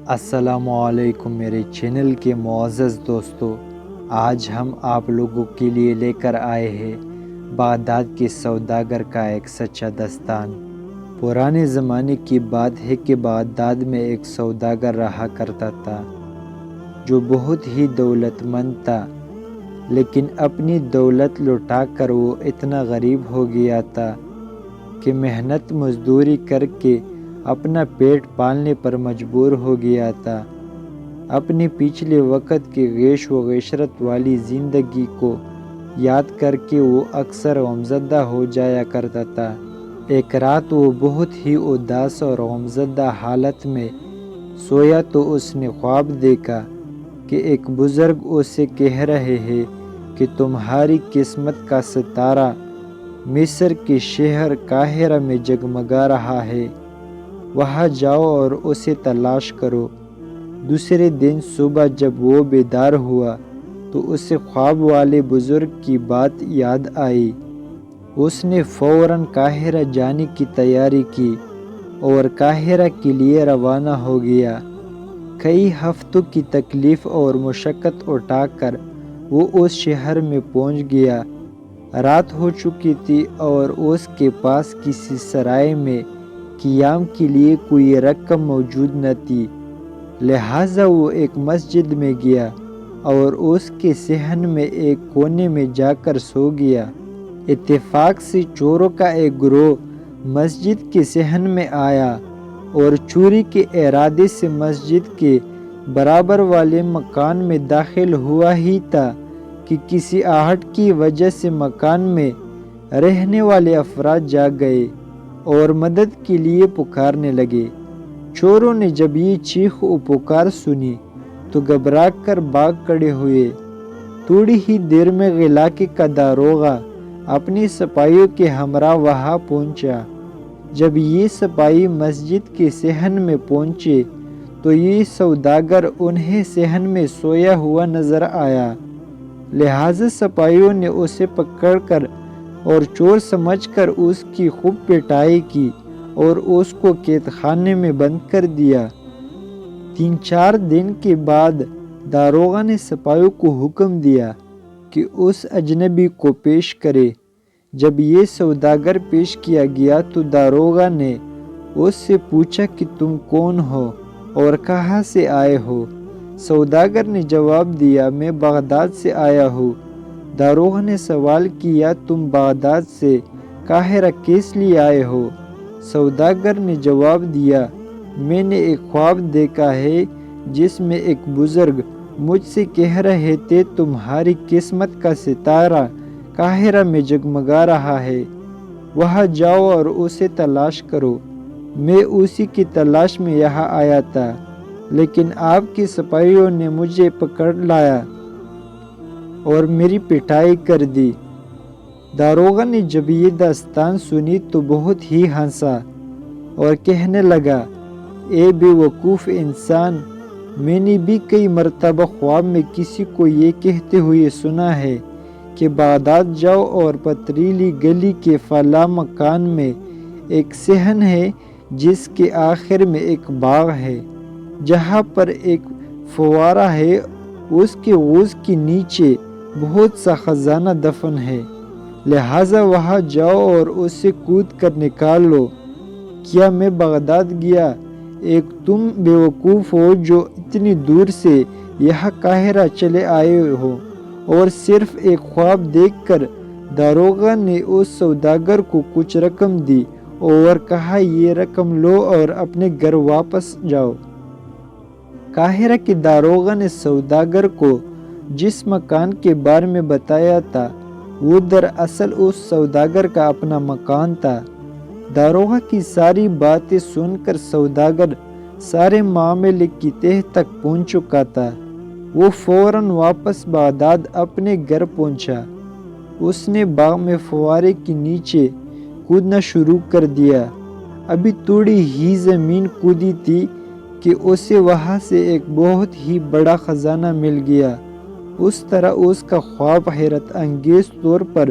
السلام علیکم میرے چینل کے معزز دوستو، آج ہم آپ لوگوں کے لیے لے کر آئے ہیں بغداد کے سوداگر کا ایک سچا داستان۔ پرانے زمانے کی بات ہے کہ بغداد میں ایک سوداگر رہا کرتا تھا جو بہت ہی دولت مند تھا، لیکن اپنی دولت لٹا کر وہ اتنا غریب ہو گیا تھا کہ محنت مزدوری کر کے اپنا پیٹ پالنے پر مجبور ہو گیا تھا۔ اپنے پچھلے وقت کی غیش و عشرت والی زندگی کو یاد کر کے وہ اکثر غمزدہ ہو جایا کرتا تھا۔ ایک رات وہ بہت ہی اداس اور غمزدہ حالت میں سویا تو اس نے خواب دیکھا کہ ایک بزرگ اسے کہہ رہے ہیں کہ تمہاری قسمت کا ستارہ مصر کے شہر قاہرہ میں جگمگا رہا ہے، وہاں جاؤ اور اسے تلاش کرو۔ دوسرے دن صبح جب وہ بیدار ہوا تو اسے خواب والے بزرگ کی بات یاد آئی۔ اس نے فوراً قاہرہ جانے کی تیاری کی اور قاہرہ کے لیے روانہ ہو گیا۔ کئی ہفتوں کی تکلیف اور مشقت اٹھا کر وہ اس شہر میں پہنچ گیا۔ رات ہو چکی تھی اور اس کے پاس کسی سرائے میں قیام کے لیے کوئی رقم موجود نہ تھی، لہٰذا وہ ایک مسجد میں گیا اور اس کے صحن میں ایک کونے میں جا کر سو گیا۔ اتفاق سے چوروں کا ایک گروہ مسجد کے صحن میں آیا اور چوری کے ارادے سے مسجد کے برابر والے مکان میں داخل ہوا ہی تھا کہ کسی آہٹ کی وجہ سے مکان میں رہنے والے افراد جاگ گئے اور مدد کے لیے پکارنے لگے۔ چوروں نے جب یہ چیخ و پکار سنی تو گھبرا کر بھاگ کھڑے ہوئے۔ تھوڑی ہی دیر میں علاقے کا داروغہ اپنے سپاہیوں کے ہمراہ وہاں پہنچا۔ جب یہ سپاہی مسجد کے صحن میں پہنچے تو یہ سوداگر انہیں صحن میں سویا ہوا نظر آیا، لہٰذا سپاہیوں نے اسے پکڑ کر اور چور سمجھ کر اس کی خوب پٹائی کی اور اس کو قید خانے میں بند کر دیا۔ 3-4 دن کے بعد داروغہ نے سپاہیوں کو حکم دیا کہ اس اجنبی کو پیش کرے۔ جب یہ سوداگر پیش کیا گیا تو داروغہ نے اس سے پوچھا کہ تم کون ہو اور کہاں سے آئے ہو؟ سوداگر نے جواب دیا، میں بغداد سے آیا ہوں۔ داروغہ نے سوال کیا، تم بغداد سے قاہرہ کس لیے آئے ہو؟ سوداگر نے جواب دیا، میں نے ایک خواب دیکھا ہے جس میں ایک بزرگ مجھ سے کہہ رہے تھے تمہاری قسمت کا ستارہ قاہرہ میں جگمگا رہا ہے، وہاں جاؤ اور اسے تلاش کرو۔ میں اسی کی تلاش میں یہاں آیا تھا، لیکن آپ کے سپاہیوں نے مجھے پکڑ لایا اور میری پٹائی کر دی۔ داروغہ نے جب یہ داستان سنی تو بہت ہی ہنسا اور کہنے لگا، اے بے وقوف انسان، میں نے بھی کئی مرتبہ خواب میں کسی کو یہ کہتے ہوئے سنا ہے کہ بغداد جاؤ اور پتریلی گلی کے فلاں مکان میں ایک صحن ہے جس کے آخر میں ایک باغ ہے جہاں پر ایک فوارہ ہے، اس کے غوث کے نیچے بہت سا خزانہ دفن ہے، لہٰذا وہاں جاؤ اور اسے کود کر نکال لو۔ کیا میں بغداد گیا؟ ایک تم بے وقوف ہو جو اتنی دور سے یہاں قاہرہ چلے آئے ہو۔ اور صرف ایک خواب دیکھ کر داروغہ نے اس سوداگر کو کچھ رقم دی اور کہا، یہ رقم لو اور اپنے گھر واپس جاؤ۔ قاہرہ کے داروغہ نے سوداگر کو جس مکان کے بارے میں بتایا تھا وہ دراصل اس سوداگر کا اپنا مکان تھا۔ داروغہ کی ساری باتیں سن کر سوداگر سارے معاملے کی تہہ تک پہنچ چکا تھا۔ وہ فوراً واپس بغداد اپنے گھر پہنچا۔ اس نے باغ میں فوارے کے نیچے کودنا شروع کر دیا۔ ابھی تھوڑی ہی زمین کودی تھی کہ اسے وہاں سے ایک بہت ہی بڑا خزانہ مل گیا۔ اس طرح اس کا خواب حیرت انگیز طور پر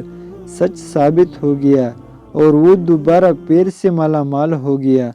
سچ ثابت ہو گیا اور وہ دوبارہ پیر سے مالا مال ہو گیا۔